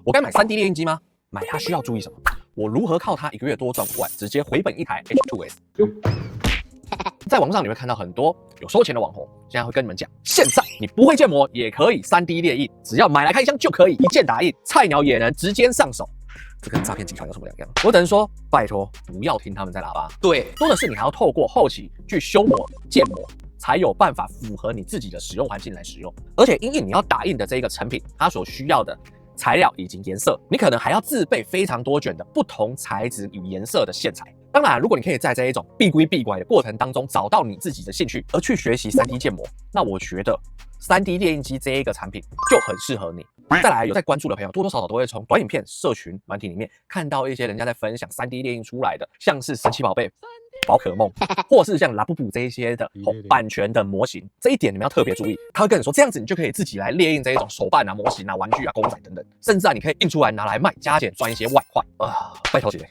我该买 3D 列印机吗？买它需要注意什么？我如何靠它1个月多赚5万，直接回本一台 H2S？ 在网络上你会看到很多有收钱的网红，现在会跟你们讲，现在你不会建模也可以 3D 列印，只要买来开箱就可以一键打印，菜鸟也能直接上手。这跟诈骗集团有什么两样？我只能说，拜托不要听他们在喇叭。对，多的是你还要透过后期去修模、建模，才有办法符合你自己的使用环境来使用。而且因应你要打印的这一个成品，它所需要的材料以及颜色，你可能还要自备非常多卷的不同材质与颜色的线材。当然，如果你可以在这一种闭归闭拐的过程当中找到你自己的兴趣，而去学习 3D 建模，那我觉得 3D 列印机这一个产品就很适合你。再来，有在关注的朋友，多多少少都会从短影片、社群软体里面看到一些人家在分享 3D 列印出来的，像是神奇宝贝、宝可梦，或是像拉布布这一些的版权的模型，这一点你们要特别注意。他会跟你说，这样子你就可以自己来列印这一种手办啊、模型啊、玩具啊、公仔等等，甚至啊，你可以印出来拿来卖，加减赚一些外快啊，拜托姐。